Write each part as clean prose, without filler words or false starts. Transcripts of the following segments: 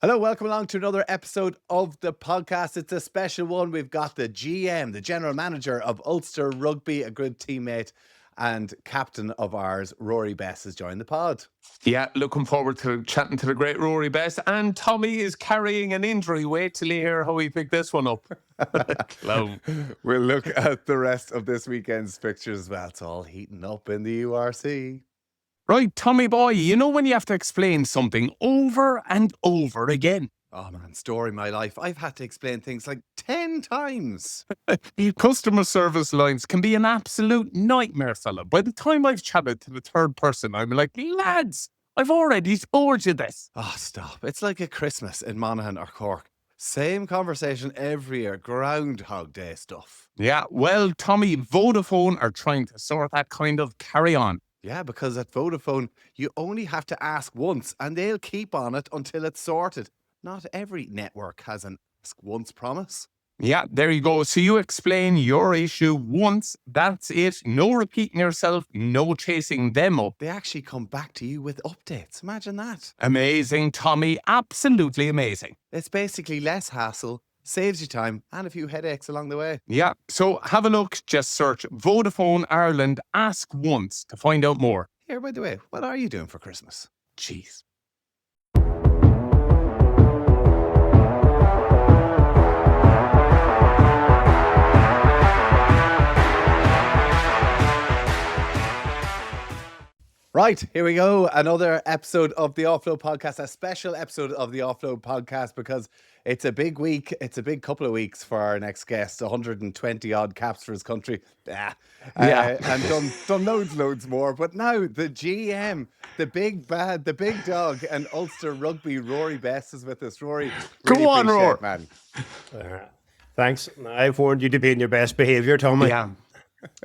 Hello, welcome along to another episode of the podcast. It's a special one. We've got the GM, the General Manager of Ulster Rugby, a good teammate and captain of ours, Rory Best, has joined the pod. Yeah, looking forward to chatting to the great Rory Best. And Tommy is carrying an injury. Wait till you hear how he picked this one up. We'll look at the rest of this weekend's fixtures as well. It's all heating up in the URC. Right, Tommy boy, you know when you have to explain something over and over again? Oh man, story of my life. I've had to explain things like 10 times. Customer service lines can be an absolute nightmare, fella. By the time I've chatted to the third person, I'm like, lads, I've already told you this. Oh, stop. It's like a Christmas in Monaghan or Cork. Same conversation every year. Groundhog Day stuff. Yeah, well, Tommy, Vodafone are trying to sort that kind of carry on. Yeah, because at Vodafone, you only have to ask once and they'll keep on it until it's sorted. Not every network has an ask once promise. Yeah, there you go. So you explain your issue once, that's it. No repeating yourself, no chasing them up. They actually come back to you with updates. Imagine that. Amazing, Tommy. Absolutely amazing. It's basically less hassle, saves you time and a few headaches along the way. Yeah, so have a look. Just search Vodafone Ireland Ask Once to find out more. Here, by the way, what are you doing for Christmas? Jeez. Right, here we go. Another episode of the Offload podcast, a special episode of the Offload podcast because it's a big week. It's a big couple of weeks for our next guest. 120 odd caps for his country. And done loads more. But now the GM, the big bad, the big dog, and Ulster Rugby, Rory Best is with us. Rory, Go on, Rory. Man. Thanks. I've warned you to be in your best behaviour, Tommy. Yeah.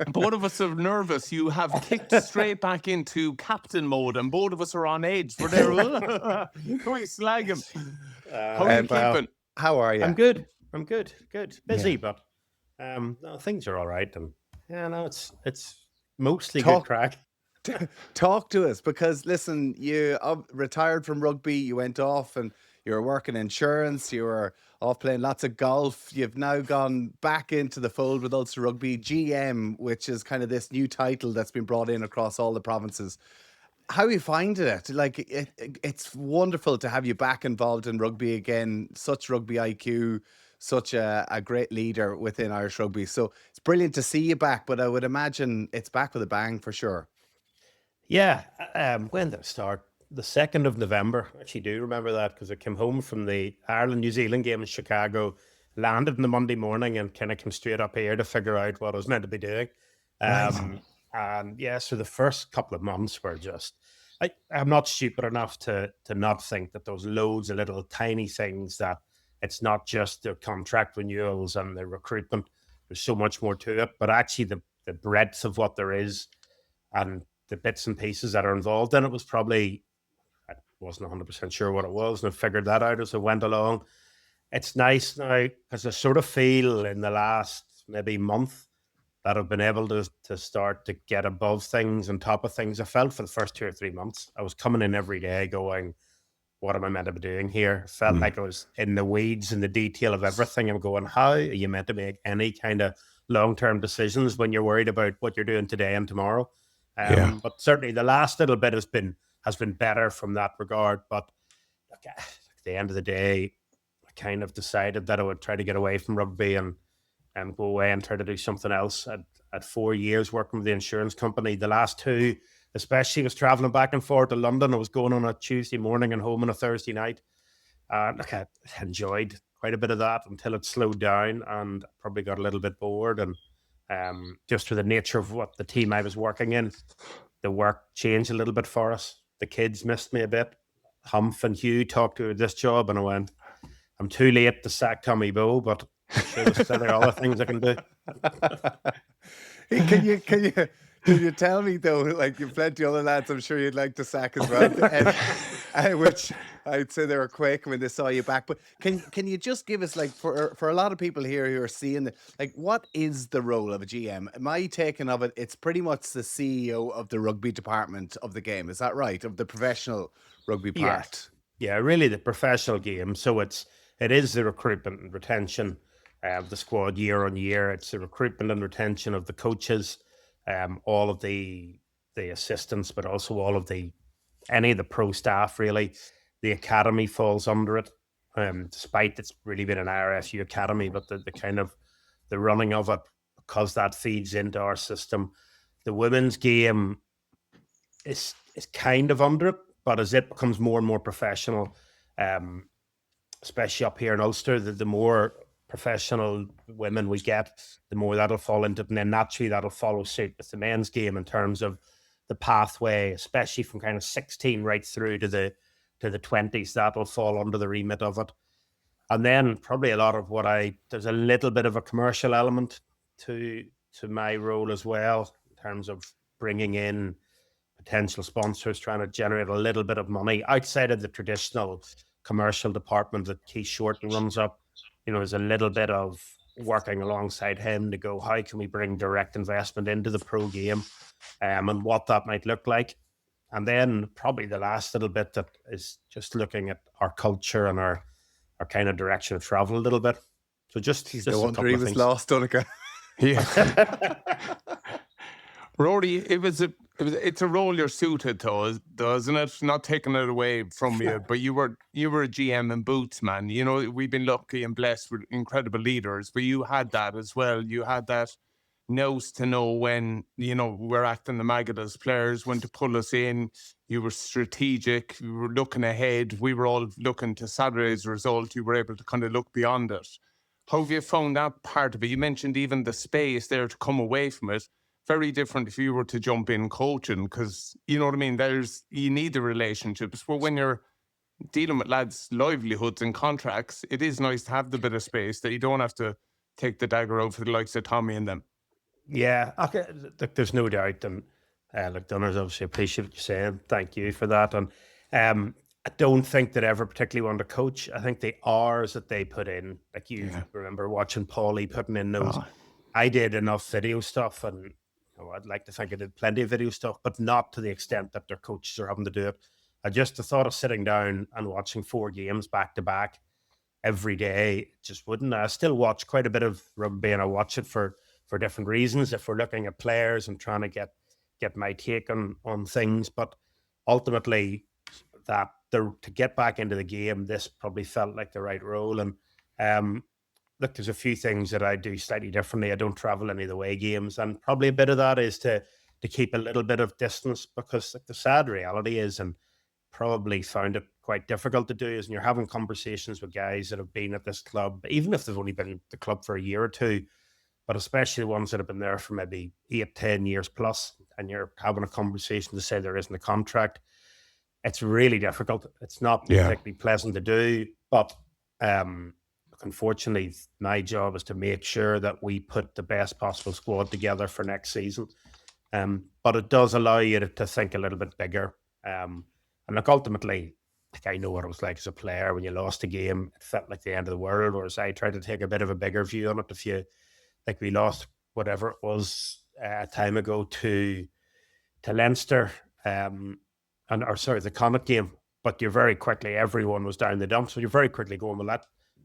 Both of us are nervous. You have kicked straight back into captain mode, and both of us are on edge. We're there. Can we slag him? How are you keeping? How are you? I'm good. Good. Busy, but no, things are all right. And yeah, no, it's mostly good crack. Talk to us because listen, you retired from rugby. You went off and you were working insurance. You were off playing lots of golf. You've now gone back into the fold with Ulster Rugby GM, which is kind of this new title that's been brought in across all the provinces. How are you finding it? Like, it's wonderful to have you back involved in rugby again. Such rugby IQ, such a great leader within Irish rugby. So it's brilliant to see you back, but I would imagine it's back with a bang for sure. Yeah. When did it start? The 2nd of November. I actually do remember that because I came home from the Ireland-New Zealand game in Chicago, landed on the Monday morning and kind of came straight up here to figure out what I was meant to be doing. And yeah, so the first couple of months were just, I'm not stupid enough to not think that those loads of little tiny things, that it's not just the contract renewals and the recruitment. There's so much more to it, but actually the breadth of what there is and the bits and pieces that are involved in it was probably, I wasn't 100% sure what it was, and I figured that out as I went along. It's nice now because I sort of feel in the last maybe month that I've been able to start to get above things and top of things. I felt for the first 2 or 3 months, I was coming in every day going, what am I meant to be doing here? Felt like I was in the weeds and the detail of everything. I'm going, how are you meant to make any kind of long-term decisions when you're worried about what you're doing today and tomorrow? But certainly the last little bit has been better from that regard. But at the end of the day, I kind of decided that I would try to get away from rugby and go away and try to do something else. At 4 years working with the insurance company, the last 2, especially, was traveling back and forth to London. I was going on a Tuesday morning and home on a Thursday night. I enjoyed quite a bit of that until it slowed down and probably got a little bit bored. And just for the nature of what the team I was working in, the work changed a little bit for us. The kids missed me a bit. Humph and Hugh talked to this job and I went, I'm too late to sack Tommy Bowe, but I'm sure there's still other things I can do. Can you tell me though, like you've plenty of other lads I'm sure you'd like to sack as well, which I'd say they were quick when they saw you back. But can you just give us, like, for a lot of people here who are seeing it, like, what is the role of a GM? My taking of it, it's pretty much the CEO of the rugby department of the game. Is that right? Of the professional rugby part? Yeah, really the professional game. So it is the recruitment and retention of the squad year on year. It's the recruitment and retention of the coaches, all of the assistants, but also all of any of the pro staff. Really, the academy falls under it. Despite it's really been an RSU academy, but the kind of the running of it, because that feeds into our system. The women's game is kind of under it, but as it becomes more and more professional, especially up here in Ulster, the more professional women we get, the more that'll fall into it, and then naturally that'll follow suit with the men's game in terms of the pathway, especially from kind of 16 right through to the 20s. That'll fall under the remit of it. And then probably a lot of there's a little bit of a commercial element to my role as well, in terms of bringing in potential sponsors, trying to generate a little bit of money outside of the traditional commercial department that Keith Shorten runs up. There's a little bit of working alongside him to go, how can we bring direct investment into the pro game, and what that might look like. And then probably the last little bit that is just looking at our culture and our kind of direction of travel a little bit. So just no a wonder couple he of was things. lost, Donncha. Yeah. Rory, it's a role you're suited to, doesn't it? Not taking it away from you, but you were a GM in boots, man. We've been lucky and blessed with incredible leaders, but you had that as well. You had that nose to know when, we're acting the maggot as players, when to pull us in. You were strategic. You were looking ahead. We were all looking to Saturday's result. You were able to kind of look beyond it. How have you found that part of it? You mentioned even the space there to come away from it. Very different if you were to jump in coaching, because you know what I mean. You need the relationships, but when you're dealing with lads' livelihoods and contracts, it is nice to have the bit of space that you don't have to take the dagger out for the likes of Tommy and them. Yeah, okay. Look, there's no doubt, and look, Dunners, obviously appreciate what you're saying. Thank you for that. And I don't think that ever particularly wanted to coach. I think the hours that they put in, like you remember watching Paulie putting in those. I did enough video stuff, and I'd like to think I did plenty of video stuff, but not to the extent that their coaches are having to do it. The thought of sitting down and watching 4 games back to back every day just wouldn't. I still watch quite a bit of rugby, and I watch it for different reasons. If we're looking at players and trying to get my take on things, but ultimately to get back into the game, this probably felt like the right role. And look, there's a few things that I do slightly differently. I don't travel any of the away games, and probably a bit of that is to keep a little bit of distance, because the sad reality is, and probably found it quite difficult to do, is when you're having conversations with guys that have been at this club, even if they've only been at the club for a year or two, but especially the ones that have been there for maybe 8-10 years plus, and you're having a conversation to say there isn't a contract. It's really difficult. It's not particularly pleasant to do, but unfortunately, my job is to make sure that we put the best possible squad together for next season. But it does allow you to think a little bit bigger. And look, ultimately, I know what it was like as a player when you lost a game. It felt like the end of the world, whereas I tried to take a bit of a bigger view on it. We lost whatever it was a time ago to Leinster, the Connacht game, but you're very quickly, everyone was down the dump, so you're very quickly going, well,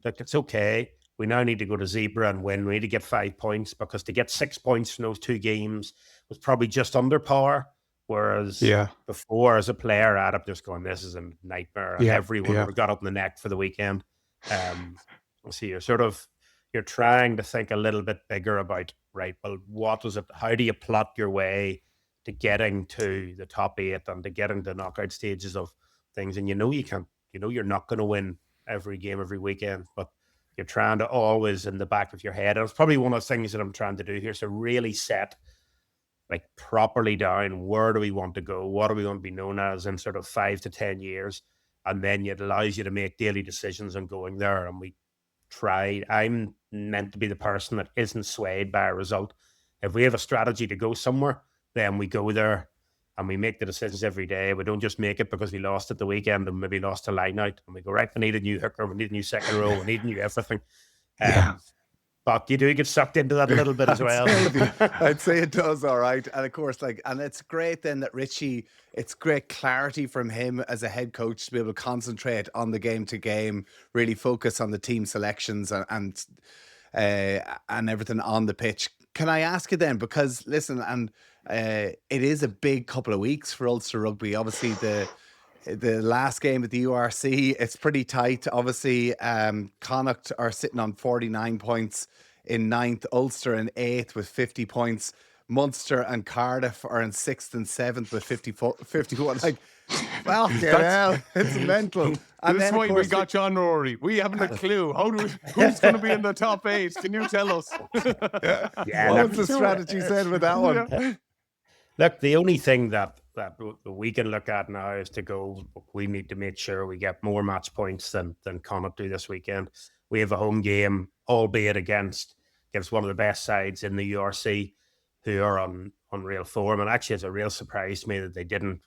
look, it's okay. We now need to go to Zebra and win. We need to get 5 points, because to get 6 points from those 2 games was probably just under par. Whereas before, as a player, I'd have just going, this is a nightmare. And everyone would have got up in the neck for the weekend. So you're trying to think a little bit bigger about, right, well, what was it? How do you plot your way to getting to the top 8 and to getting to knockout stages of things? And you can't, you're not going to win every game every weekend, but you're trying to always in the back of your head. And it's probably one of the things that I'm trying to do here. So really set properly down, where do we want to go? What do we want to be known as in sort of 5 to 10 years? And then it allows you to make daily decisions on going there. And I'm meant to be the person that isn't swayed by a result. If we have a strategy to go somewhere, then we go there and we make the decisions every day. We don't just make it because we lost at the weekend and maybe lost a line out. And we go, right, we need a new hooker, we need a new second row, we need a new everything. But you do get sucked into that a little bit as well. I'd say it does, all right. And of course, and it's great then that Richie, it's great clarity from him as a head coach to be able to concentrate on the game to game, really focus on the team selections and everything on the pitch. Can I ask you then, because listen, and it is a big couple of weeks for Ulster Rugby. Obviously, the last game at the URC, it's pretty tight. Obviously, Connacht are sitting on 49 points in 9th, Ulster in 8th with 50 points. Munster and Cardiff are in 6th and 7th with 51. Like, well, it's mental. And this is why we got you on, Rory. We haven't a clue. Who's going to be in the top 8? Can you tell us? What was the strategy said with that one? Yeah. Look, the only thing that we can look at now is to go, we need to make sure we get more match points than Connacht do this weekend. We have a home game, albeit against one of the best sides in the URC, who are on real form. And actually, it's a real surprise to me that they didn't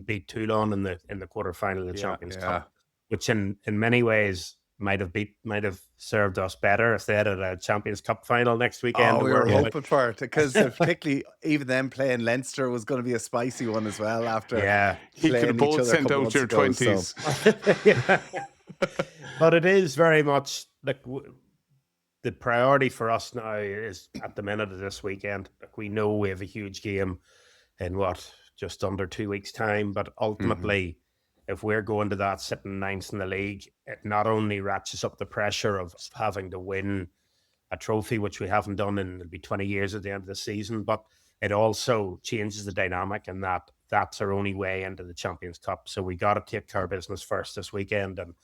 beat Toulon in the quarterfinal of the Champions Cup, which in many ways might have served us better if they had a Champions Cup final next weekend. Oh, we were hoping for it, because particularly even them playing Leinster was going to be a spicy one as well after. Yeah, you could have both sent out your 20s. So. But it is very much like the priority for us now is at the minute of this weekend. Like, we know we have a huge game in just under 2 weeks' time, but ultimately, if we're going to that sitting 9th in the league, it not only ratchets up the pressure of having to win a trophy, which we haven't done in, it'll be 20 years at the end of the season, but it also changes the dynamic, and that's our only way into the Champions Cup. So we got to take care of business first this weekend. And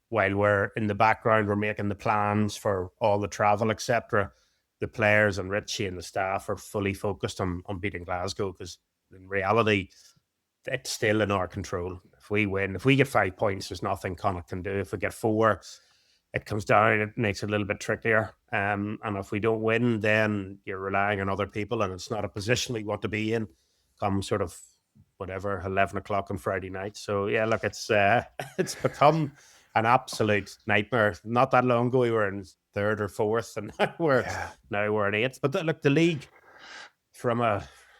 while we're in the background, we're making the plans for all the travel, etc., the players and Richie and the staff are fully focused on beating Glasgow, because in reality, it's still in our control. If we win, if we get 5 points, there's nothing Connacht can do. If we get 4, it comes down, it makes it a little bit trickier. And if we don't win, then you're relying on other people, and it's not a position we want to be in come sort of 11 o'clock on Friday night. So yeah, look, it's become an absolute nightmare. Not that long ago, we were in 3rd or 4th, and now we're in 8th. But look, the league,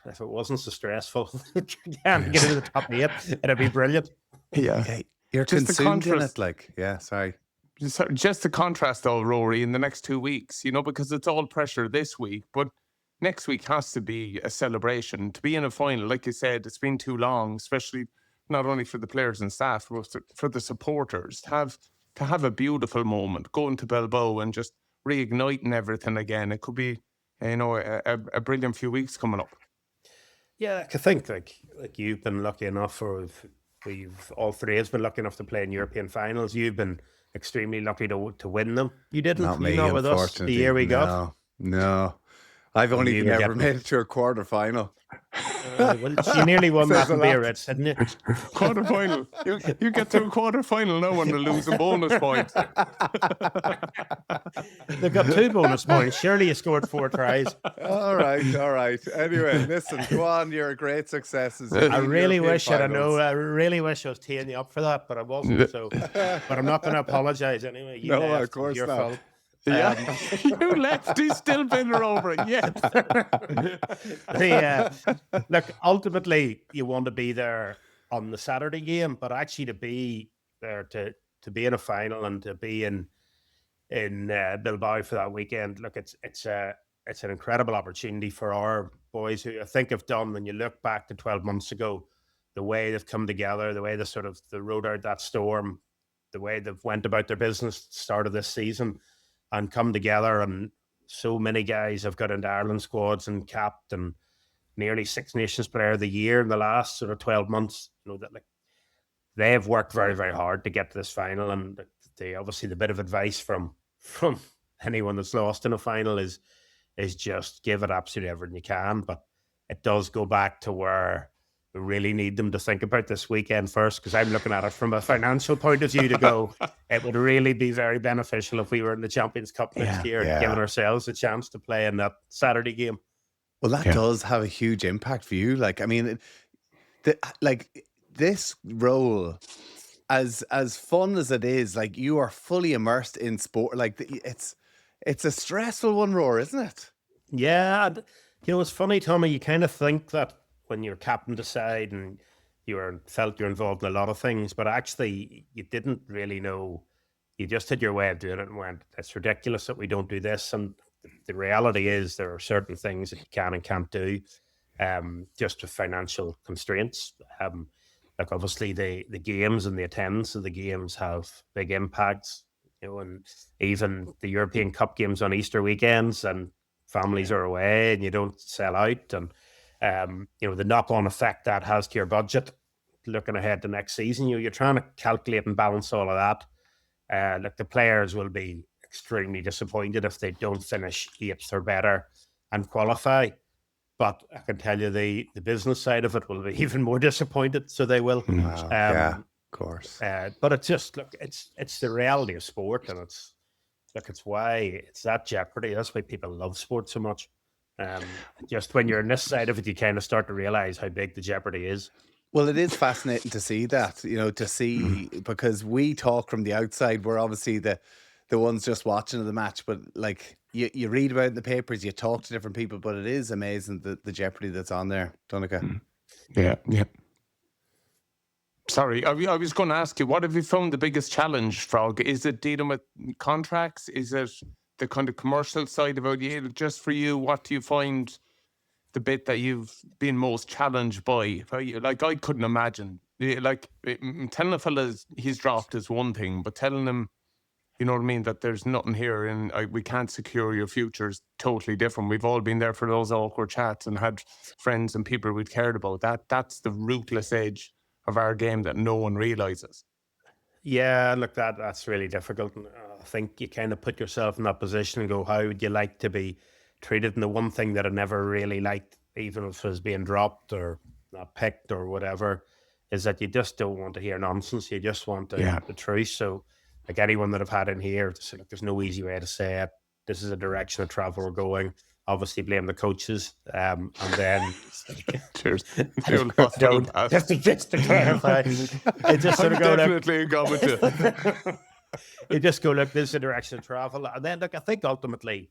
if it wasn't so stressful, can't get into the top 8, it'd be brilliant. Yeah, you're just consumed in it. Sorry. Just the contrast, though, Rory, in the next 2 weeks, because it's all pressure this week, but next week has to be a celebration. To be in a final, like you said, it's been too long, especially not only for the players and staff, but for the supporters, to have a beautiful moment, going to Bilbao and just reigniting everything again. It could be, a brilliant few weeks coming up. Yeah, I think like you've been lucky enough, or we've all three has been lucky enough to play in European finals. You've been extremely lucky to win them. You didn't. Not me, not with us the year we got. No. I've only ever made it to a quarter final. Well, you nearly won that in Biarritz, didn't you? Quarter final. You get to a quarter final now and lose a bonus point. They've got 2 bonus points. Surely you scored 4 tries. All right. Anyway, listen, go on. You're a great success. I really wish I was teeing you up for that, but I wasn't. So, but I'm not going to apologise anyway. You left, of course your not. fault. Yeah, you left. He's still bitter over it. Yes. Look, ultimately, you want to be there on the Saturday game, but actually to be there to be in a final and to be in Bilbao for that weekend. Look, it's an incredible opportunity for our boys, who I think have done, when you look back to 12 months ago, the way they've come together, the way they rode out that storm, the way they've went about their business at the start of this season and come together. And so many guys have got into Ireland squads and capped, and nearly 6 Nations Player of the Year in the last sort of 12 months. That they've worked very, very hard to get to this final. And they obviously, the bit of advice from anyone that's lost in a final is just give it absolutely everything you can. But it does go back to where we really need them to think about this weekend first, because I'm looking at it from a financial point of view to go, it would really be very beneficial if we were in the Champions Cup next year, giving ourselves a chance to play in that Saturday game. Well, that does have a huge impact for you. Like, I mean, this role, as fun as it is, like, you are fully immersed in sport. Like, it's a stressful one, Roar, isn't it? Yeah, it's funny, Tommy. You kind of think that when you're captain to side and felt you're involved in a lot of things, but actually you didn't really know. You just had your way of doing it and went, "It's ridiculous that we don't do this." And the reality is, there are certain things that you can and can't do, just with financial constraints. Like obviously the games and the attendance of the games have big impacts. And even the European Cup games on Easter weekends, and families are away and you don't sell out, and the knock-on effect that has to your budget looking ahead to next season. You're trying to calculate and balance all of that. Like the players will be extremely disappointed if they don't finish 8th or better and qualify. But I can tell you the business side of it will be even more disappointed. So they will. Wow, yeah, of course. But it's just, look, it's the reality of sport, and it's why it's that jeopardy. That's why people love sport so much. Just when you're on this side of it, you kind of start to realize how big the jeopardy is. Well, it is fascinating to see that, because we talk from the outside. We're obviously the ones just watching the match, but like you read about it in the papers, you talk to different people, but it is amazing the jeopardy that's on there, Donncha. Yeah. Sorry, I was going to ask you, what have you found the biggest challenge, Frog? Is it dealing with contracts? Is it the kind of commercial side of it? Just for you, what do you find the bit that you've been most challenged by? Like, I couldn't imagine. Like, telling a fella he's dropped is one thing, but telling him, you know what I mean, that there's nothing here and we can't secure your future is totally different. We've all been there for those awkward chats and had friends and people we'd cared about. That's the ruthless edge of our game that no one realizes. Yeah, look, that's really difficult. And I think you kind of put yourself in that position and go, how would you like to be treated? And the one thing that I never really liked, even if it was being dropped or not picked or whatever, is that you just don't want to hear nonsense. You just want the truth. So like anyone that I've had in here, to say, look, there's no easy way to say it. This is a direction of travel we're going. Obviously blame the coaches. And then cheers. Just to clarify. It just sort of go definitely got with you. You just go, look, this is the direction of travel. And then look, I think ultimately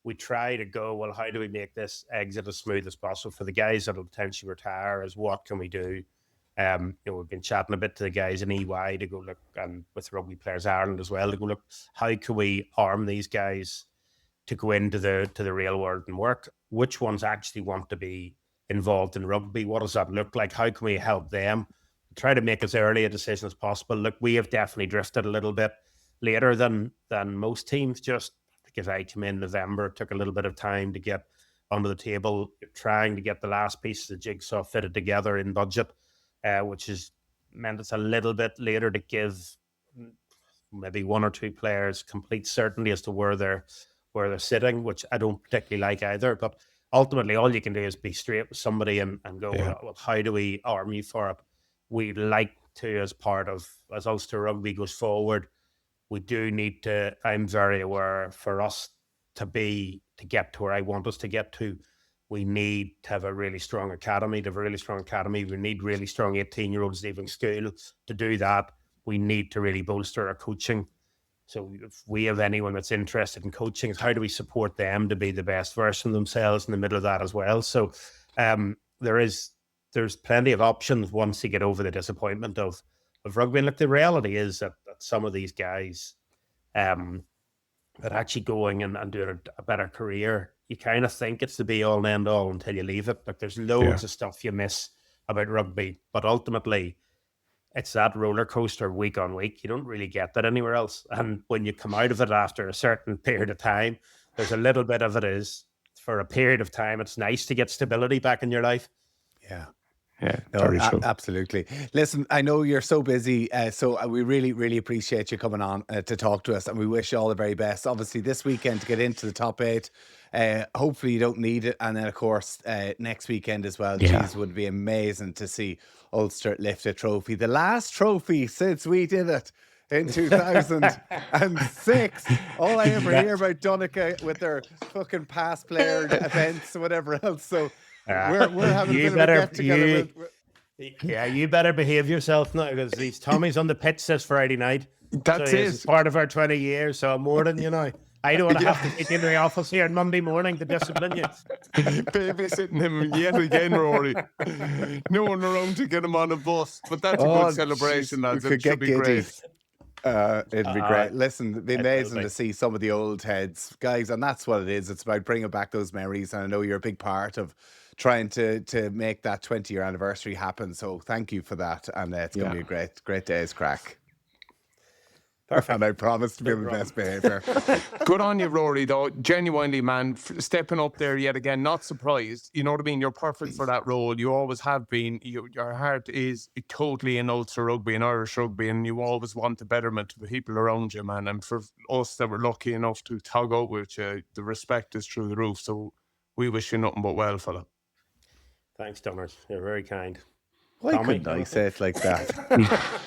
we try to go, well, how do we make this exit as smooth as possible for the guys that'll potentially retire? Is what can we do? We've been chatting a bit to the guys in EY to go, look, and with Rugby Players Ireland as well, to go, look, how can we arm these guys to go into the real world and work? Which ones actually want to be involved in rugby? What does that look like? How can we help them? Try to make as early a decision as possible. Look, we have definitely drifted a little bit later than most teams, just because I came in November. It took a little bit of time to get onto the table, trying to get the last piece of the jigsaw fitted together in budget, which has meant it's a little bit later to give maybe one or two players complete certainty as to where they're sitting, which I don't particularly like either. But ultimately, all you can do is be straight with somebody and go, well, how do we arm you for it? We'd like to, as Ulster Rugby goes forward, we do need to, I'm very aware, for us to get to where I want us to get to, we need to have a really strong academy. To have a really strong academy, we need really strong 18-year-olds leaving school. To do that, we need to really bolster our coaching. So if we have anyone that's interested in coaching, how do we support them to be the best version of themselves in the middle of that as well? So there's plenty of options once you get over the disappointment of rugby. And look, the reality is that some of these guys that actually going and doing a better career, you kind of think it's the be all and end all until you leave it. Like there's loads of stuff you miss about rugby, but ultimately it's that roller coaster week on week. You don't really get that anywhere else. And when you come out of it after a certain period of time, there's a little bit of it is for a period of time. It's nice to get stability back in your life. Yeah. Yeah, no, very true. Absolutely. Listen, I know you're so busy, so we really, really appreciate you coming on to talk to us, and we wish you all the very best. Obviously, this weekend to get into the top 8. Hopefully, you don't need it, and then of course next weekend as well. Yeah. Geez, would be amazing to see Ulster lift a trophy, the last trophy since we did it in 2006. All I ever hear about Donncha with their fucking past player events or whatever else. So. We're having a bit of a get together. Yeah, you better behave yourself now, because these Tommy's on the pitch this Friday night. That's so it's part of our 20 years, so I'm more than you know. I don't want to have to take you into the office here on Monday morning to discipline you. Babysitting him yet again, Rory. No one around to get him on a bus. But that's a good celebration, jeez, lads. we could It should get be giddy. great. It'd be great. Listen, it'd be it will amazing be. to see some of the old heads, guys, and that's what it is. It's about bringing back those memories, and I know you're a big part of trying to make that 20-year anniversary happen. So thank you for that, and it's going to be a great day's crack. Perfect. And I promise to be on the best behaviour. Good on you, Rory, though. Genuinely, man, stepping up there yet again, not surprised. You know what I mean? You're perfect for that role. You always have been. Your heart is totally in Ulster Rugby and Irish Rugby, and you always want the betterment of the people around you, man. And for us that were lucky enough to tug out with you, the respect is through the roof. So we wish you nothing but well, fella. Thanks, Donners. You're very kind. Why Tommy? couldn't I say it like that?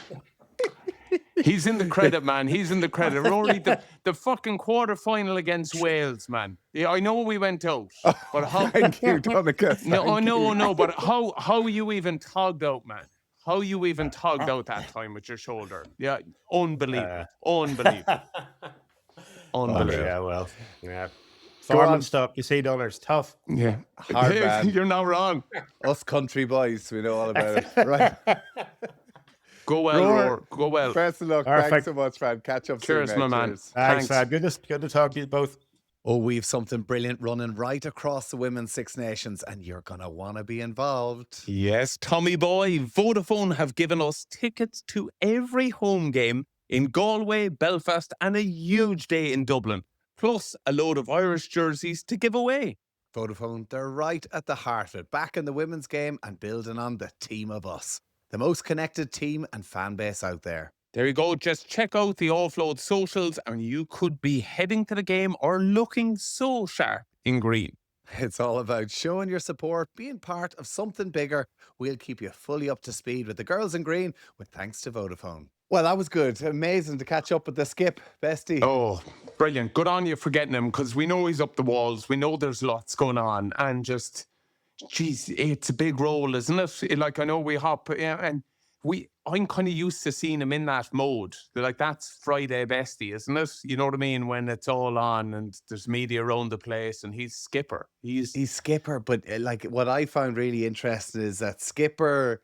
He's in the credit, man. He's in the credit. Rory, the fucking quarter-final against Wales, man. Yeah, I know we went out, but how... Thank you, Donncha. No, but how you even tugged out, man? How you even tugged out that time with your shoulder? Yeah, unbelievable. Unbelievable. Yeah, well, yeah. Farming stuff, you see, Donners, tough. Yeah. Hard man. You're not wrong. Us country boys, we know all about it. Right. Go well, Rory. Go well. Best of luck. Perfect. Thanks so much, man. Catch up Cheers, soon, my man. Cheers. Thanks, man. Good to talk to you both. Oh, we've something brilliant running right across the Women's Six Nations, and you're going to want to be involved. Yes, Tommy boy, Vodafone have given us tickets to every home game in Galway, Belfast, and a huge day in Dublin, plus a load of Irish jerseys to give away. Vodafone, they're right at the heart of it, back in the women's game and building on the team of us. The most connected team and fan base out there. There you go. Just check out the Offload socials and you could be heading to the game or looking so sharp in green. It's all about showing your support, being part of something bigger. We'll keep you fully up to speed with the girls in green with thanks to Vodafone. Well, that was good. Amazing to catch up with the skip, bestie. Oh, brilliant. Good on you for getting him, because we know he's up the walls. We know there's lots going on, and just... Geez, it's a big role, isn't it? Like, I know we hop, and I'm kind of used to seeing him in that mode. Like, that's Friday bestie, isn't it? You know what I mean? When it's all on and there's media around the place, and he's skipper. He's skipper, but like what I found really interesting is that skipper,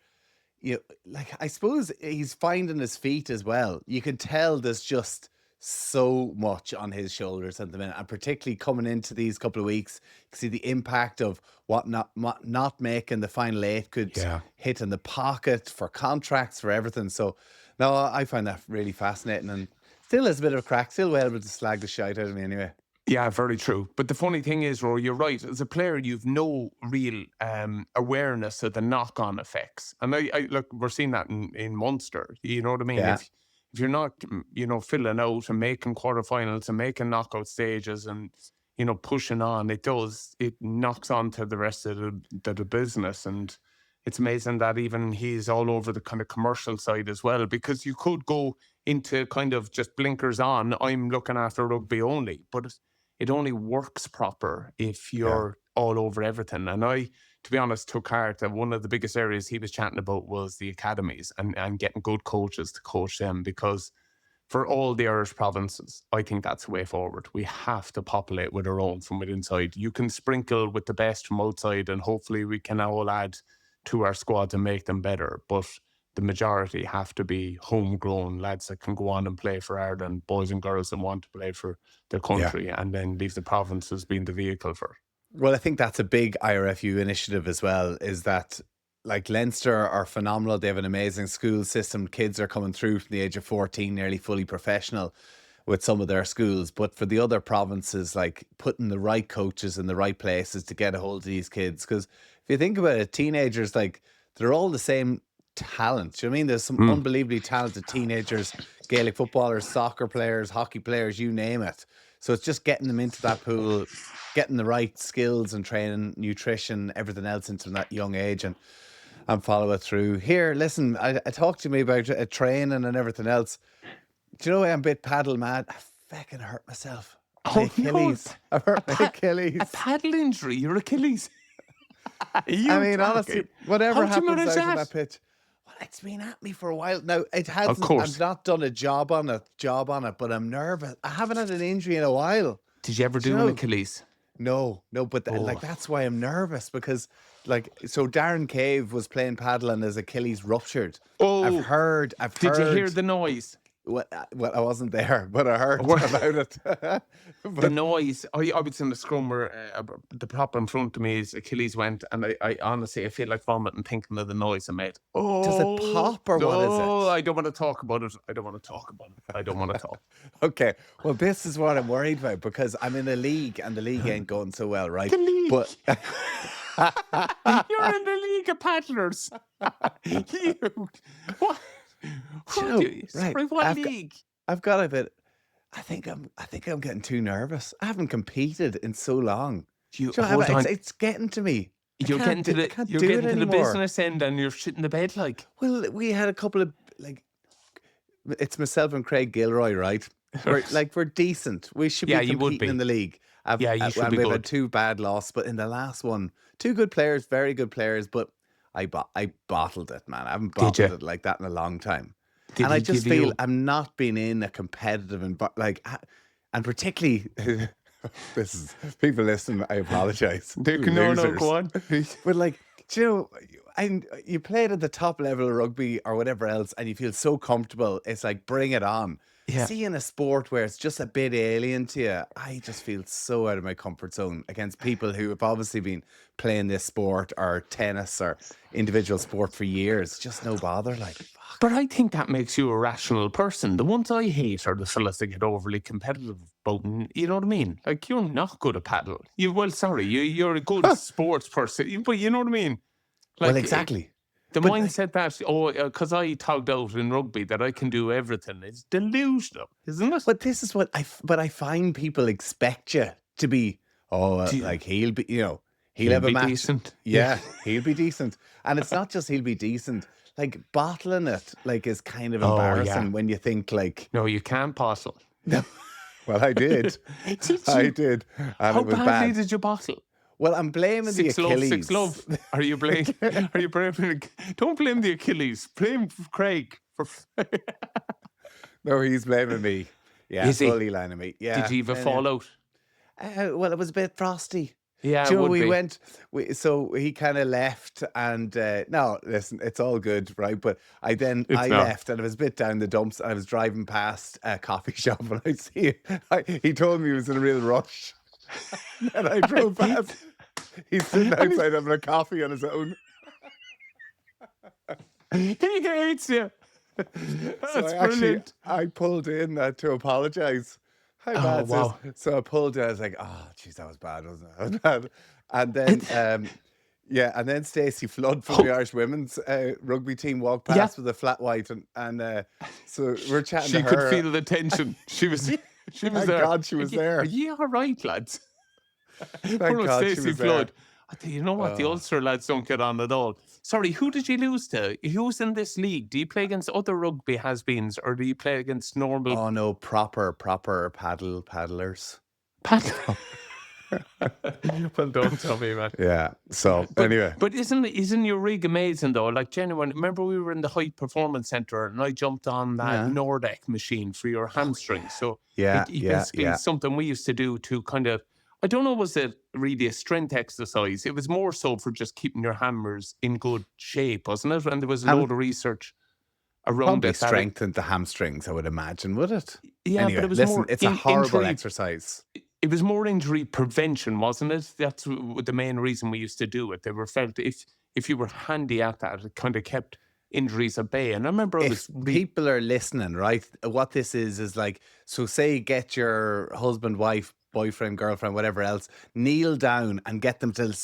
I suppose he's finding his feet as well. You can tell there's just so much on his shoulders at the minute, and particularly coming into these couple of weeks, you can see the impact of what not making the final eight could hit in the pocket for contracts, for everything. So no, I find that really fascinating, and still has a bit of a crack, still able to slag the shite out of me anyway. Yeah, very true. But the funny thing is, Rory, you're right. As a player, you've no real awareness of the knock-on effects. And I look, we're seeing that in Munster. You know what I mean? Yeah. If you're not, filling out and making quarterfinals and making knockout stages and, pushing on, it knocks on to the rest of the business. And it's amazing that even he's all over the kind of commercial side as well, because you could go into kind of just blinkers on, I'm looking after rugby only, but it only works proper if you're all over everything. And I, to be honest, took heart that one of the biggest areas he was chatting about was the academies and getting good coaches to coach them, because for all the Irish provinces, I think that's the way forward. We have to populate with our own from within inside. You can sprinkle with the best from outside, and hopefully we can all add to our squad to make them better. But the majority have to be homegrown lads that can go on and play for Ireland, boys and girls that want to play for their country, and then leave the provinces being the vehicle for it. Well, I think that's a big IRFU initiative as well, is that like Leinster are phenomenal. They have an amazing school system. Kids are coming through from the age of 14, nearly fully professional with some of their schools. But for the other provinces, like putting the right coaches in the right places to get a hold of these kids. Because if you think about it, teenagers, like they're all the same talent. Do you know what I mean? There's some unbelievably talented teenagers, Gaelic footballers, soccer players, hockey players, you name it. So it's just getting them into that pool, getting the right skills and training, nutrition, everything else into that young age, and follow it through. Here, listen, I talked to me about training and everything else. Do you know I'm a bit paddle mad? I fucking hurt myself. My Achilles. I've hurt my Achilles. A paddle injury, your Achilles. I mean, honestly, whatever happens out on that pitch, Well, it's been at me for a while now. It hasn't. course. I've not done a job on it, but I'm nervous. I haven't had an injury in a while. Did you ever Do you do an know? Achilles? No, but like that's why I'm nervous because like so Darren Cave was playing paddle and his Achilles ruptured. Oh, I've heard. did you hear the noise? Well, I wasn't there, but I heard about it. The noise. I was in the scrum where the prop in front of me, his Achilles went, and I honestly, I feel like vomiting thinking of the noise I made. Oh, Does it pop or what is it? Oh, I don't want to talk about it. I don't want to talk. Okay, well, this is what I'm worried about because I'm in a league and the league ain't going so well, right? The league. But You're in the league of paddlers. What? Sorry, what league? I've got a bit. I think I'm getting too nervous. I haven't competed in so long. Hold on. It's getting to me. You're getting to the business end and you're shitting the bed like. Well, we had a couple of like. It's myself and Craig Gilroy, right? We're decent. We should be competing in the league. You should be we've good. had 2 bad losses, but in the last one, 2 good players, very good players, but I bottled it, man. I haven't bottled it like that in a long time. And I just feel I'm not being in a competitive environment, and particularly, this is people listening. I apologize. No, go on. But like, do you know, and you played at the top level of rugby or whatever else, and you feel so comfortable. It's like bring it on. Yeah. Seeing a sport where it's just a bit alien to you, I just feel so out of my comfort zone against people who have obviously been playing this sport or tennis or individual sport for years. Just no bother, like. Fuck. But I think that makes you a rational person. The ones I hate are the fellas that get overly competitive about, you know what I mean? Like, you're not good at paddle. You're a good sports person, but you know what I mean? Like, Well, exactly. The mindset that, because I togged out in rugby that I can do everything is delusional, isn't it? But this is what I find people expect you to be, like he'll be, he'll have a be match. decent. Yeah, he'll be decent. And it's not just he'll be decent, like bottling it like is kind of embarrassing when you think like. No, you can't bottle. No. Well, I did. I did. And How it was badly bad. did you bottle? Well, I'm blaming the Achilles. 6 love. Are you blaming? Don't blame the Achilles. Blame Craig. No, he's blaming me. Yeah, Is he? fully lining me. Yeah. Did you even fall out? Well, it was a bit frosty. Yeah, Joe, it would be. So he kind of left, and no, listen, it's all good, right? But I left, and it was a bit down the dumps, and I was driving past a coffee shop, and I see it. He told me he was in a real rush, and I drove past. He's sitting outside having a coffee on his own. He hates you. That's brilliant. I pulled in to apologise. Hi, bad, wow. So I pulled in. I was like, "Oh, jeez, that was bad, wasn't it?" That was bad. And then, and then Stacey Flood from the Irish women's rugby team walked past with a flat white, and so we're chatting. She to her. could feel the tension. She was there. Thank God she was there. Are you all right, lads? Thank God she Stacey was Flood. there. I think, you know what? The Ulster lads don't get on at all. Sorry, who did you lose to? Who's in this league? Do you play against other rugby has-beens or do you play against normal... Oh, no, proper paddlers. Paddle? Well, don't tell me, man. Yeah, so anyway. But isn't your rig amazing, though? Like, genuine. Remember we were in the Height Performance Centre and I jumped on that Nordic machine for your hamstring. So basically something we used to do to kind of... I don't know, was it really a strength exercise? It was more so for just keeping your hammers in good shape, wasn't it? And there was a load of research around probably it. strengthened the hamstrings, I would imagine, would it? Yeah, anyway, but it was listen, more it's a horrible injury, exercise. It was more injury prevention, wasn't it? That's the main reason we used to do it. They were felt if you were handy at that, it kind of kept injuries at bay. And I remember people are listening, right? What this is like, so say get your husband, wife, boyfriend, girlfriend, whatever else, kneel down and get them to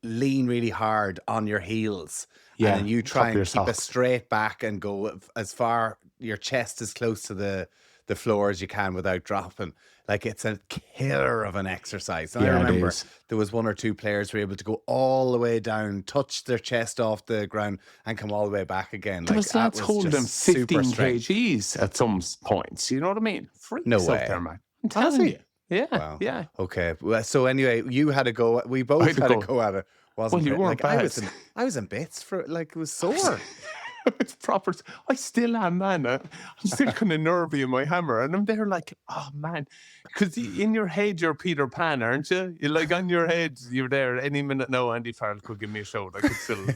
lean really hard on your heels. Yeah, and then you try and keep socks. a straight back and go as far, your chest as close to the floor as you can without dropping. Like, it's a killer of an exercise. And I remember there was 1 or 2 players who were able to go all the way down, touch their chest off the ground and come all the way back again. There was lads holding 15 strength. kgs at some points. You know what I mean? Freaks No out way. there, man. I'm telling you. Yeah, Wow. yeah. Okay. Well, so anyway, you had a go. We both had a go at it. Wasn't Well, you it? weren't Like, bad. I was in bits for, like, it was sore. It's proper. I still am, man. I'm still kind of nervy in my hammer, and I'm there like, oh man, because in your head you're Peter Pan, aren't you? You're like on your head, you're there any minute now. Andy Farrell could give me a shout. I could still.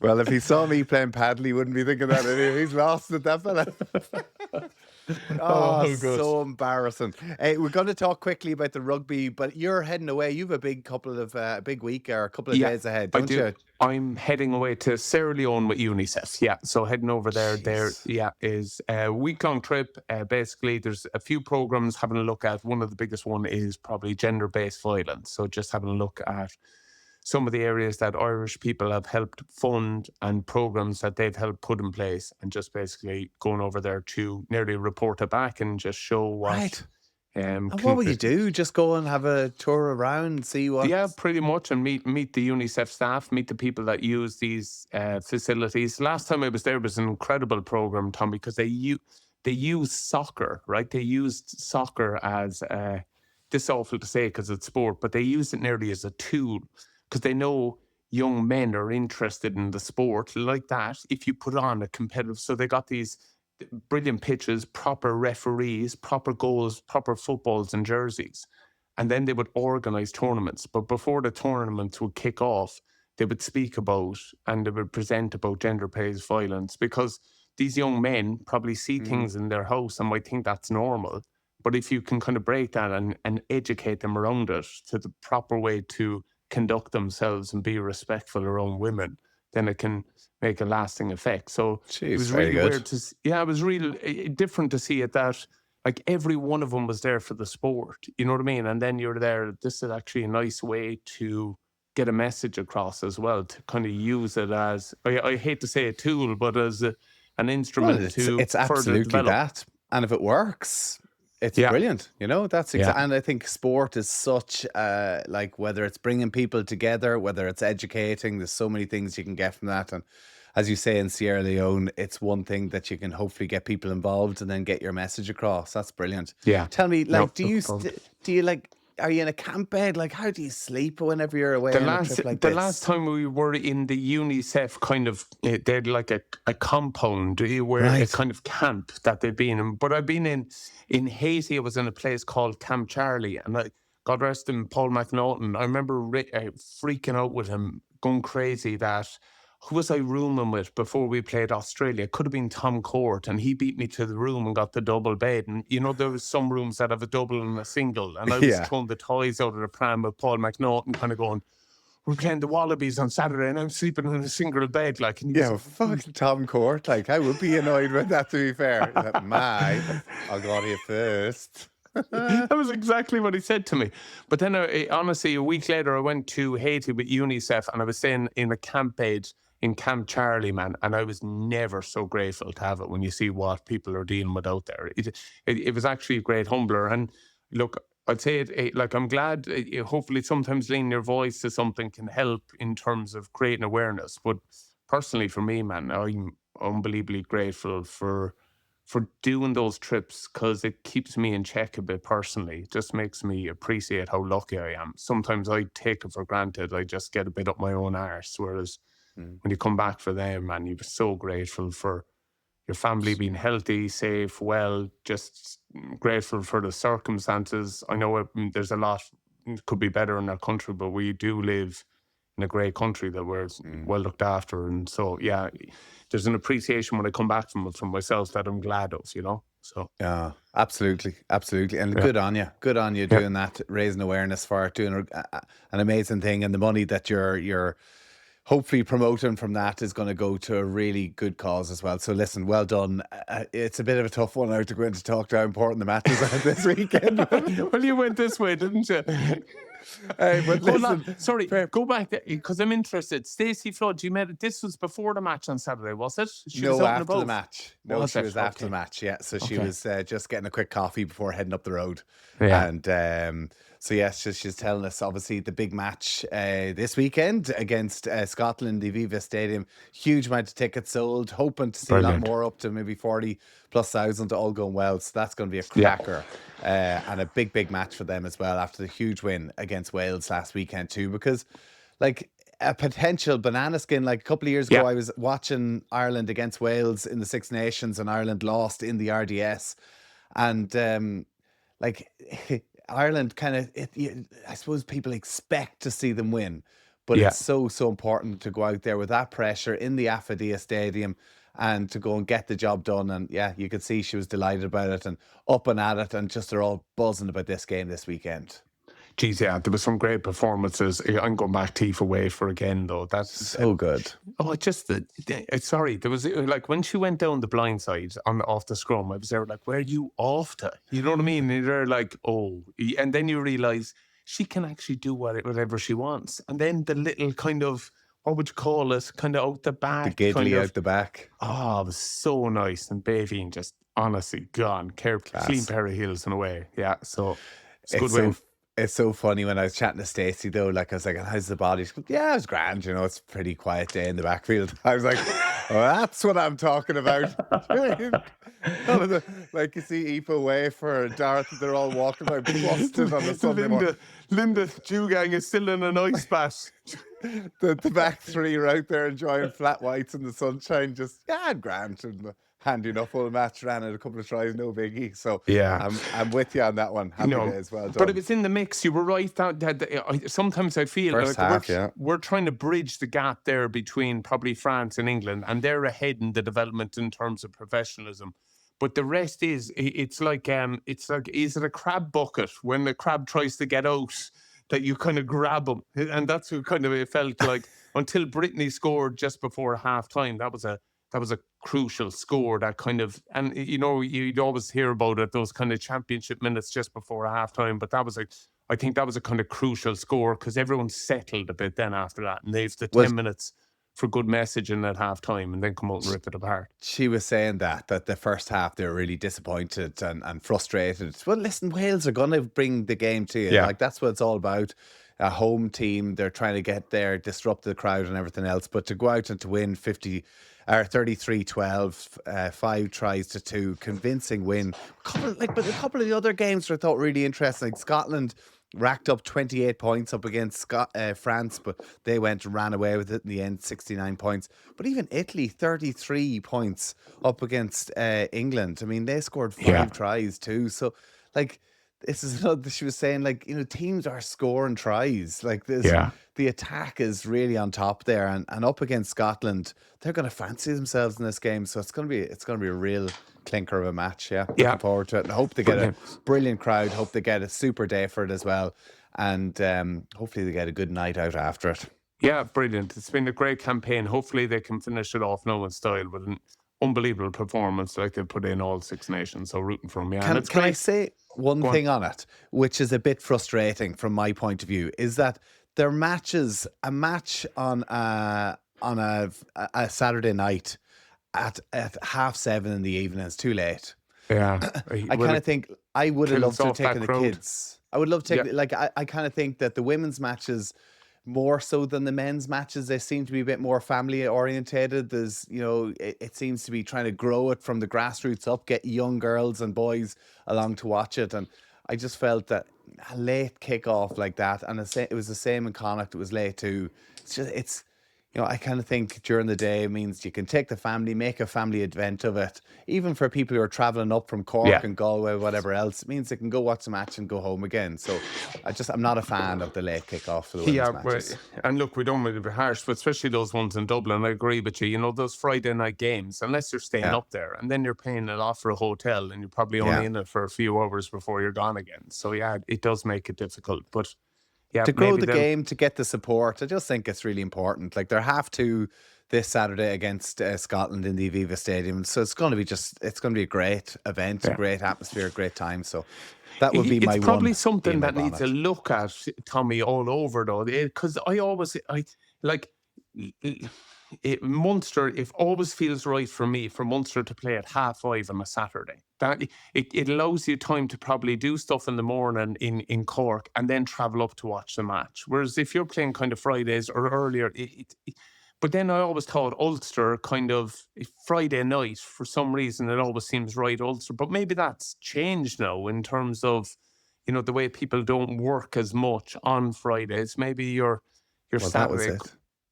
Well, if he saw me playing paddle, he wouldn't be thinking that anyway. He's lost it, that fella. Oh, good. so embarrassing. Hey, we're going to talk quickly about the rugby, but you're heading away. You've a big couple of big week or a couple of days ahead, don't you? I'm heading away to Sierra Leone with UNICEF. Yeah, so heading over there. There, is a week-long trip. Basically, there's a few programs having a look at. One of the biggest one is probably gender-based violence. So just having a look at some of the areas that Irish people have helped fund and programs that they've helped put in place, and just basically going over there to nearly report it back and just show what. Right. And what will you do? Just go and have a tour around, see what? Yeah, pretty much, and meet the UNICEF staff, meet the people that use these facilities. Last time I was there was an incredible program, Tom, because they use soccer, right? They used soccer as this is awful to say because it's sport, but they use it nearly as a tool because they know young men are interested in the sport like that. If you put on a competitive, so they got these brilliant pitches, proper referees, proper goals, proper footballs and jerseys. And then they would organise tournaments. But before the tournaments would kick off, they would speak about and they would present about gender-based violence, because these young men probably see things in their house and might think that's normal. But if you can kind of break that and educate them around it to the proper way to conduct themselves and be respectful around women, then it can make a lasting effect. So Jeez, it was very really good. weird to see. Yeah, it was really different to see it that like every one of them was there for the sport. You know what I mean? And then you're there. This is actually a nice way to get a message across as well, to kind of use it as, I hate to say a tool, but as an instrument it's further absolutely develop. that. And if it works, it's brilliant. You know, that's exactly. And I think sport is such like, whether it's bringing people together, whether it's educating, there's so many things you can get from that. And as you say, in Sierra Leone, it's one thing that you can hopefully get people involved and then get your message across. That's brilliant. Yeah. Tell me, like, do you like, are you in a camp bed? Like, how do you sleep whenever you're away on a trip like this? The last time we were in the UNICEF kind of, they had like a compound where a kind of camp that they'd been in. But I've been in Haiti. I was in a place called Camp Charlie, and God rest him, Paul McNaughton. I remember freaking out with him, going crazy that, who was I rooming with before we played Australia? It could have been Tom Court, and he beat me to the room and got the double bed. And, you know, there was some rooms that have a double and a single. And I was throwing the toys out of the pram with Paul McNaughton, kind of going, we're playing the Wallabies on Saturday and I'm sleeping in a single bed. Like, and fuck Tom Court. Like, I would be annoyed with that, to be fair. Like, I'll go to you first. That was exactly what he said to me. But then, honestly, a week later, I went to Haiti with UNICEF and I was staying in a camp bed in Camp Charlie, man, and I was never so grateful to have it when you see what people are dealing with out there. It was actually a great humbler. And look, I'd say like, I'm glad, hopefully sometimes leaning your voice to something can help in terms of creating awareness. But personally for me, man, I'm unbelievably grateful for doing those trips, because it keeps me in check a bit personally. It just makes me appreciate how lucky I am. Sometimes I take it for granted. I just get a bit up my own arse, whereas when you come back for them, man, you're so grateful for your family being healthy, safe, well, just grateful for the circumstances. I know there's a lot could be better in our country, but we do live in a great country that we're well looked after. And so, yeah, there's an appreciation when I come back from myself that I'm glad of, you know? So yeah, absolutely. And good on you doing that, raising awareness for it, doing an amazing thing. And the money that you're hopefully promoting from that is going to go to a really good cause as well. So listen, well done. It's a bit of a tough one now to go in to talk to how important the matches are this weekend. Well, you went this way, didn't you? But listen, sorry, go back because I'm interested. Stacey Flood, you met. This was before the match on Saturday, was it? She was after the match. No, she was after the match. Yeah, so she was just getting a quick coffee before heading up the road. Yeah. And so yes, she's telling us obviously the big match this weekend against Scotland, the Aviva Stadium. Huge amount of tickets sold. Hoping to see a lot more, up to maybe 40,000+, all going well. So that's going to be a cracker. And a big match for them as well after the huge win against Wales last weekend too, because like a potential banana skin. Like a couple of years ago, Yeah. I was watching Ireland against Wales in the Six Nations, and Ireland lost in the RDS. And like Ireland kind of, I suppose people expect to see them win, but Yeah. it's so important to go out there with that pressure in the Afadia Stadium and to go and get the job done. And yeah, you could see she was delighted about it and up and at it, and just they're all buzzing about this game this weekend. Geez, yeah, there was some great performances. I'm going back Tifa Wafer again, though. That's So good. Oh, sorry. There was like when she went down the blind side off the scrum, I was there like, where are you off to? You know what I mean? And you're like, oh, and then you realise she can actually do whatever she wants. And then the little kind of, what would you call it? Kind of out the back. The kind giddly of, out the back. Oh, it was so nice. And Bavine just honestly gone. Clean pair of heels in a way. Yeah, so it's a good win. It's so funny when I was chatting to Stacey though, like I was like, how's the body? She goes, yeah, it was grand, it's a pretty quiet day in the backfield. I was like, oh, that's what I'm talking about. Like you see Aoife Wafer, Dorothy, they're all walking about busted on a Sunday morning. Linda Dewgang is still in an ice bath. The back three are out there enjoying flat whites in the sunshine, just grand and handy enough. Full match, ran at a couple of tries, no biggie. So yeah, I'm with you on that one. Happy days, well done. But it was in the mix. You were right. Sometimes I feel first like half, we're trying to bridge the gap there between probably France and England, and they're ahead in the development in terms of professionalism. But the rest it's like is it a crab bucket when the crab tries to get out that you kind of grab them, and that's what kind of it felt like until Brittany scored just before half time. That was a crucial score, that kind of, and you'd always hear about it, those kind of championship minutes just before a half time, but I think that was a kind of crucial score because everyone settled a bit then after that, and they've the 10 minutes for good messaging at half time and then come out and rip it apart. She was saying that the first half they were really disappointed and frustrated. Well, listen, Wales are going to bring the game to you. Yeah. Like that's what it's all about. A home team, they're trying to get there, disrupt the crowd and everything else, but to go out and to win 33-12, 5 tries to 2, convincing win. But a couple of the other games I thought really interesting. Like Scotland racked up 28 points up against France, but they went and ran away with it in the end, 69 points. But even Italy, 33 points up against England. I mean, they scored 5 tries too. So, like, this is another, she was saying, like, teams are scoring tries. Like this, the attack is really on top there, and up against Scotland, they're going to fancy themselves in this game. So it's going to be a real clinker of a match. Looking forward to it. And I hope they get a brilliant crowd. Hope they get a super day for it as well, and hopefully they get a good night out after it. Yeah, brilliant. It's been a great campaign. Hopefully they can finish it off now in style with an unbelievable performance like they put in all Six Nations. So rooting for them. Yeah, can I say one thing on it, which is a bit frustrating from my point of view, is that their matches, a match on a Saturday night at 7:30 in the evening is too late. Yeah, I kind of think I would have loved to have taken the kids. I would love to take I kind of think that the women's matches, more so than the men's matches, they seem to be a bit more family orientated. There's, it seems to be trying to grow it from the grassroots up, get young girls and boys along to watch it. And I just felt that a late kickoff like that, and it was the same in Connacht, it was late too. It's I kind of think during the day it means you can take the family, make a family event of it. Even for people who are travelling up from Cork and Galway, whatever else, it means they can go watch the match and go home again. So I'm not a fan of the late kickoff for the women's matches. And look, we don't want to be harsh, but especially those ones in Dublin, I agree with you. Those Friday night games, unless you're staying up there, and then you're paying a lot for a hotel, and you're probably only in it for a few hours before you're gone again. So it does make it difficult, but. Yeah, to grow the game, to get the support, I just think it's really important. Like they're 2:30 this Saturday against Scotland in the Aviva Stadium, so it's going to be a great event, a great atmosphere, a great time. So that would be my one. It's probably something that needs a look at, Tommy, all over though, because Munster, it always feels right for me for Munster to play at 5:30 on a Saturday. That it allows you time to probably do stuff in the morning in Cork and then travel up to watch the match. Whereas if you're playing kind of Fridays or earlier, but then I always thought Ulster kind of Friday night, for some reason it always seems right, Ulster. But maybe that's changed now in terms of the way people don't work as much on Fridays. Maybe your Saturday. That was it.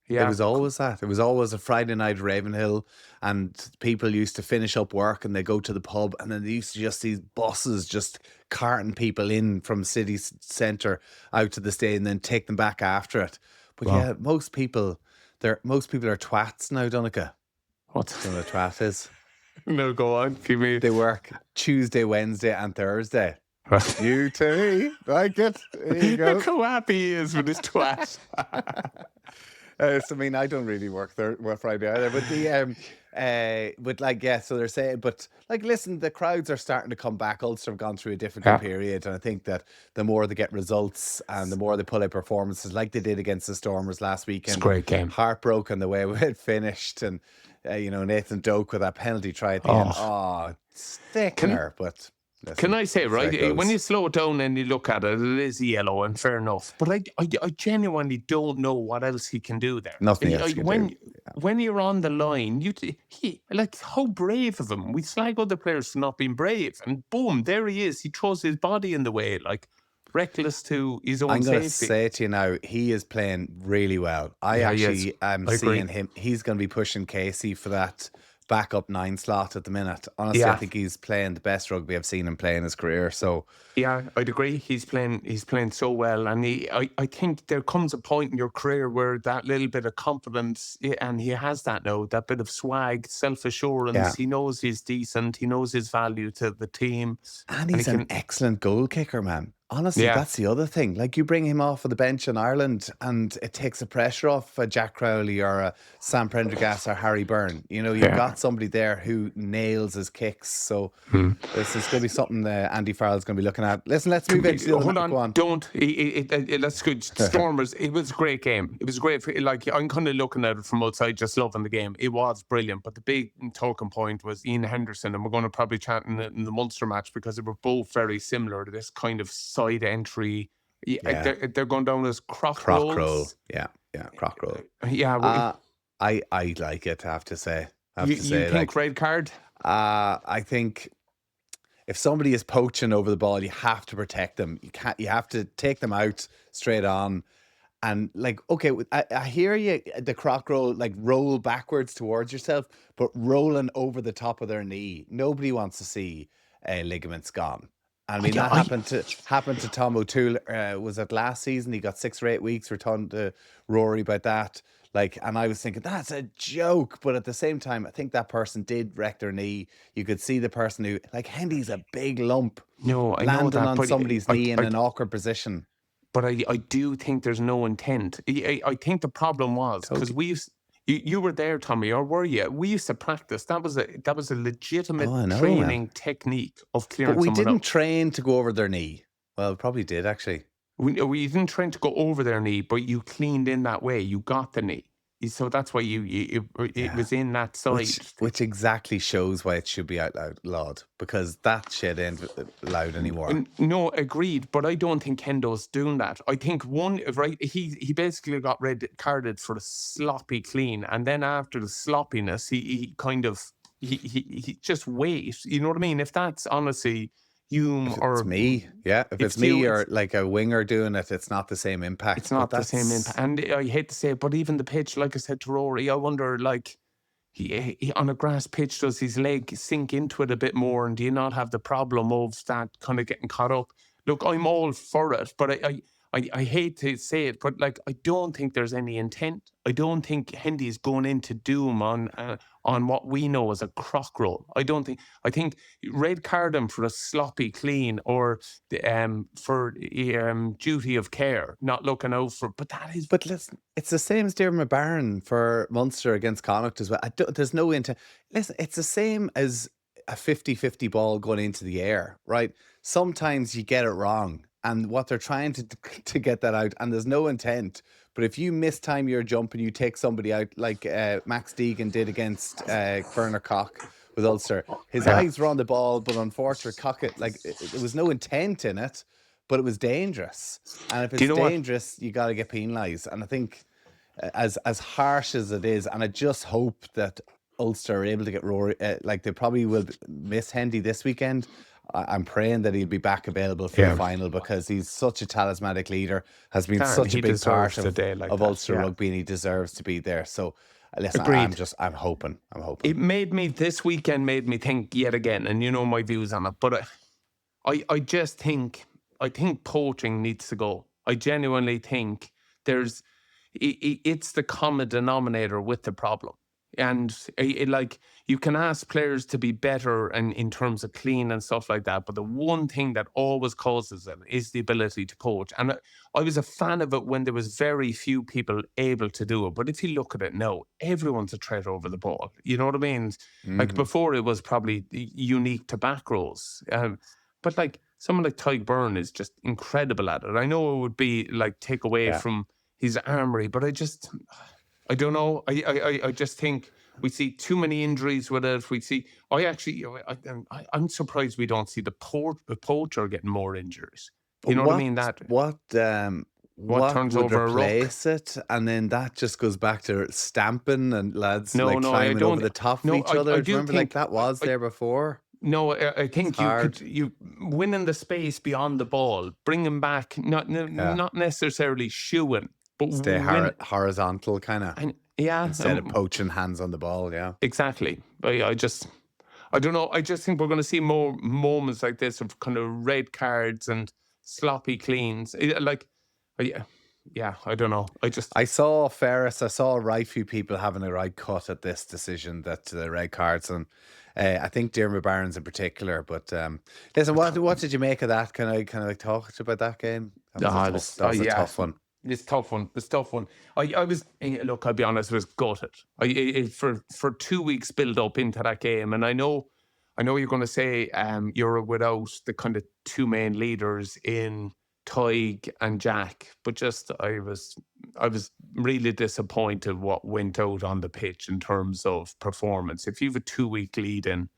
Yeah. It was always that. It was always a Friday night Ravenhill, and people used to finish up work and they go to the pub, and then they used to just see buses just carting people in from city centre out to the stadium and then take them back after it. But Wow. yeah, most people are twats now, Donncha. What? Do you know what a twat is? No, go on. Give me. They work Tuesday, Wednesday, and Thursday. You to me, like it. There you go. Look how happy he is with his twat. So, I mean, I don't really work Friday either, but so they're saying, but like, listen, the crowds are starting to come back. Ulster have gone through a difficult period, and I think that the more they get results and the more they pull out performances, like they did against the Stormers last weekend, It's a great game. Heartbroken the way it finished, and Nathan Doak with that penalty try at the end. Oh, sticker, but. Listen, can I say, that's how it right, goes. when you slow it down and you look at it, it is yellow, and fair enough. But I genuinely don't know what else he can do there. Nothing else he can do. When you're on the line, how brave of him. We slag other players for not being brave, and boom, there he is. He throws his body in the way, like reckless to his own I'm going to safety. say to you now, he is playing really well. I actually am seeing him. He's going to be pushing Casey for that backup 9 slot at the minute. Honestly, I think he's playing the best rugby I've seen him play in his career. So yeah, I'd agree. He's playing so well, and I think there comes a point in your career where that little bit of confidence, and he has that now, that bit of swag, self-assurance. Yeah. He knows he's decent. He knows his value to the team, and he's an excellent goal kicker, man. Honestly, that's the other thing. Like, you bring him off of the bench in Ireland, and it takes the pressure off a Jack Crowley or a Sam Prendergast or Harry Byrne. You've got somebody there who nails his kicks. So this is going to be something Andy Farrell's going to be looking at. Listen, let's move into the Hold on, go on. don't. Let's go. Stormers. It was a great game. It was great. I'm kind of looking at it from outside, just loving the game. It was brilliant. But the big talking point was Ian Henderson, and we're going to probably chat in the Munster match because they were both very similar to this kind of side entry. They're going down as croc rolls. Yeah, croc roll. Yeah, I like it. I have to say. You think red card? I think if somebody is poaching over the ball, you have to protect them. You have to take them out straight on. And okay, I hear you, the croc roll, roll backwards towards yourself, but rolling over the top of their knee. Nobody wants to see ligaments gone. I mean, that happened to Tom O'Toole. Was it last season? He got 6 or 8 weeks. We're talking to Rory about that. And I was thinking, that's a joke. But at the same time, I think that person did wreck their knee. You could see the person who, Hendy's a big lump. No, I know that. Landing on somebody's knee in an awkward position. But I do think there's no intent. I think the problem was because we used. You were there, Tommy, or were you? We used to practice. That was a legitimate training technique of clearing. But we someone didn't out. train to go over their knee. Well, we probably did actually. We didn't train to go over their knee, but you cleaned in that way. You got the knee. So that's why it was in that side. Which exactly shows why it should be outlawed, because that shit ain't allowed anymore. No, agreed. But I don't think Kendo's doing that. I think he basically got red carded for a sloppy clean, and then after the sloppiness, he just wait. You know what I mean? If that's honestly Hume or me, if it's me or a winger doing it, it's not the same impact. It's not the same impact. And I hate to say it, but even the pitch, like I said to Rory, I wonder, he on a grass pitch, does his leg sink into it a bit more, and do you not have the problem of that kind of getting caught up? Look, I'm all for it, but I hate to say it, but I don't think there's any intent. I don't think Hendy's going into doom on what we know as a croc roll. I think red card him for a sloppy clean or for duty of care, not looking out for. But that is. But listen, it's the same as Diarmuid Barron for Munster against Connacht as well. There's no intent. Listen, it's the same as a 50-50 ball going into the air, right? Sometimes you get it wrong. And what they're trying to get that out, and there's no intent. But if you mistime your jump and you take somebody out, like Max Deegan did against Werner Koch with Ulster, his eyes were on the ball, but unfortunately, Koch, there was no intent in it, but it was dangerous. And if it's dangerous, you got to get penalised. And I think, as harsh as it is, and I just hope that Ulster are able to get Rory, they probably will miss Hendy this weekend. I'm praying that he'll be back available for the final, because he's such a talismanic leader, has been such a big part a day like of that, Ulster yeah. Rugby, and he deserves to be there. So listen, Agreed. I'm hoping. It made me, this weekend made me think yet again, and you know my views on it, but I just think, poaching needs to go. I genuinely think it's the common denominator with the problem. And like, you can ask players to be better and in terms of clean and stuff like that, but the one thing that always causes it is the ability to poach. And I was a fan of it when there was very few people able to do it. But if you look at it now, everyone's a threat over the ball. You know what I mean? Like before, it was probably unique to back rows. But like someone like Tyg Byrne is just incredible at it. I know it would be like take away from his armory, but I don't know. I just think we see too many injuries with it. We see. I'm surprised we don't see the poacher getting more injuries. You know what I mean? That what turns would over replace it, and then that just goes back to stamping and lads climbing over the top of each other. Do you remember like that was there before? No, I think you winning the space beyond the ball, bringing back not necessarily shooing. But stay horizontal, kind of. Instead of poaching hands on the ball, exactly. I don't know. I just think we're going to see more moments like this of kind of red cards and sloppy cleans. I don't know. I saw Ferris. I saw a right few people having a right cut at this decision, that the red cards, and I think Diarmuid Barnes in particular. But listen, what did you make of that? Can I talk about that game? That was a tough one. It's tough one. I was, look, I'll be honest, I was gutted. For 2 weeks build up into that game, and I know you're going to say you're without the kind of two main leaders in Tyg and Jack, but just I was really disappointed what went out on the pitch in terms of performance. If you have a 2 week lead in,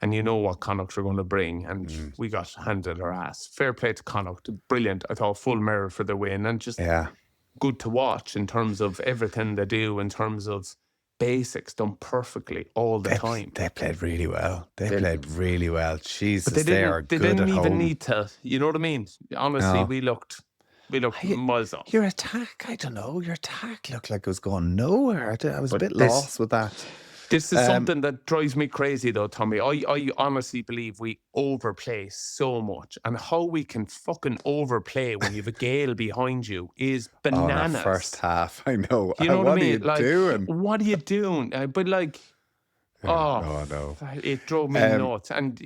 and you know what Connacht are going to bring, and we got handed our ass. Fair play to Connacht, brilliant. I thought full merit for the win, and just good to watch in terms of everything they do, in terms of basics done perfectly all the time. They played really well. They played really well. Jesus, but they are good at home. They didn't even need to. You know what I mean? Honestly, we looked miles off. Your attack, I don't know. Your attack looked like it was going nowhere. I was a bit lost with that. This is something that drives me crazy, though, Tommy. I honestly believe we overplay so much, and how we can fucking overplay when you have a gale behind you is bananas. The first half, I know. You know what I mean? What are you doing? What are you doing? But like, no. It drove me nuts. And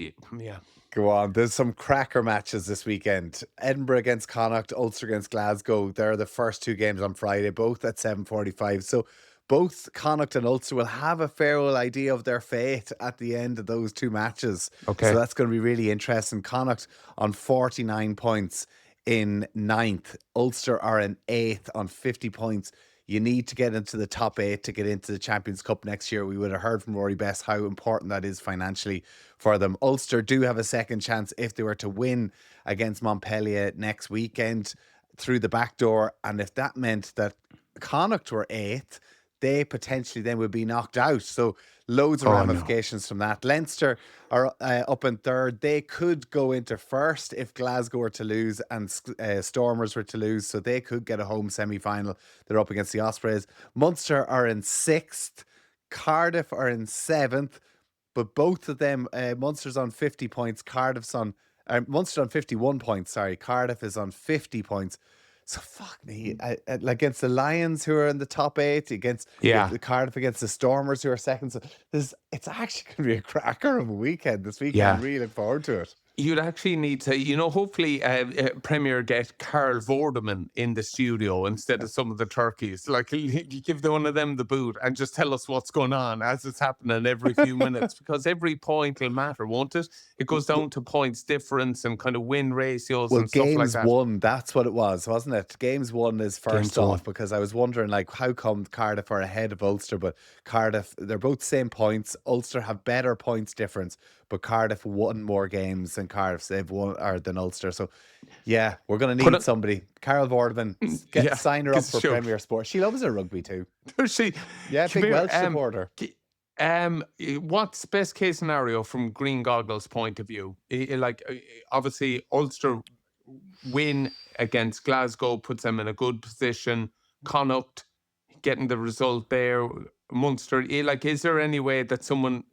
go on. There's some cracker matches this weekend. Edinburgh against Connacht, Ulster against Glasgow. They're the first two games on Friday, both at 7:45. So both Connacht and Ulster will have a fair old idea of their fate at the end of those two matches. Okay. So that's going to be really interesting. Connacht on 49 points in 9th. Ulster are in 8th on 50 points. You need to get into the top 8 to get into the Champions Cup next year. We would have heard from Rory Best how important that is financially for them. Ulster do have a second chance if they were to win against Montpellier next weekend through the back door. And if that meant that Connacht were 8th, they potentially then would be knocked out. So loads of ramifications from that. Leinster are up in 3rd. They could go into 1st if Glasgow were to lose and Stormers were to lose. So they could get a home semi-final. They're up against the Ospreys. Munster are in 6th. Cardiff are in 7th. But both of them, Munster's on 50 points. Munster's on 51 points. Sorry, Cardiff is on 50 points. So fuck me, against the Lions who are in the top 8, against the Cardiff, against the Stormers who are second. So it's actually going to be a cracker of a weekend this weekend. I'm really looking forward to it. You'd actually need to, hopefully Premier get Carl Vorderman in the studio instead of some of the turkeys. Like, you give one of them the boot and just tell us what's going on as it's happening every few minutes, because every point will matter, won't it? It goes down to points difference and kind of win ratios and stuff like that. Games won, that's what it was, wasn't it? Games won is first off, because I was wondering, like, how come Cardiff are ahead of Ulster? But Cardiff, they're both same points. Ulster have better points difference, but Cardiff won more games than Cardiff. They've won than Ulster. So, yeah, we're going to need somebody. Carol Vorderman, sign her up for Premier Sport. She loves her rugby too. Does she? Yeah, big Welsh supporter. What's best case scenario from Green Goggles' point of view? Obviously, Ulster win against Glasgow puts them in a good position. Connacht getting the result there. Munster, is there any way that someone,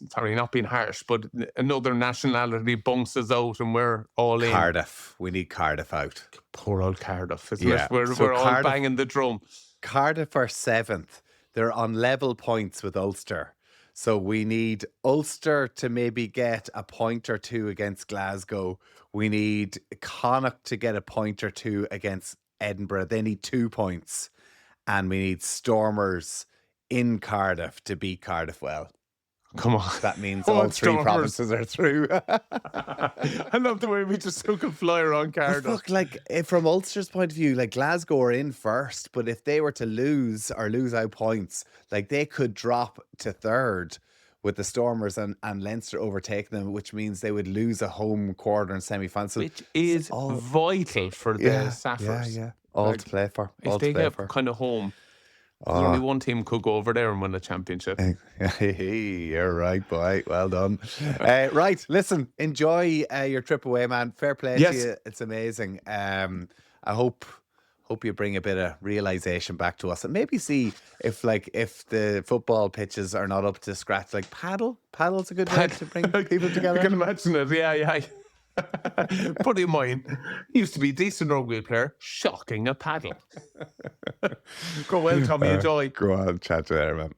sorry, not being harsh, but another nationality bunks us out and we're all in? Cardiff. We need Cardiff out. Poor old Cardiff, isn't Yeah. it? We're So all Cardiff- banging the drum. Cardiff are 7th. They're on level points with Ulster. So we need Ulster to maybe get a point or two against Glasgow. We need Connacht to get a point or two against Edinburgh. They need 2 points. And we need Stormers in Cardiff to beat Cardiff well. Come on. That means Come all on, 3 Stormers. provinces are through. I love the way we just took a flyer on But Cardiff. look, from Ulster's point of view, Glasgow are in first, but if they were to lose out points, they could drop to 3rd with the Stormers and Leinster overtaking them, which means they would lose a home quarter and semi-final. So Which is vital for the Saffers. Yeah. All to play for. If they get kind of home, there's only one team could go over there and win the championship. You're right, boy. Well done. Right, listen, enjoy your trip away, man. Fair play to you. It's amazing. I hope you bring a bit of realization back to us and maybe see if the football pitches are not up to scratch. Paddle's a good way to bring people together. I can imagine it. Yeah. Put in mind, used to be a decent rugby player, shocking a paddle. Go well, Tommy. Enjoy. Go on, chat to you there, man.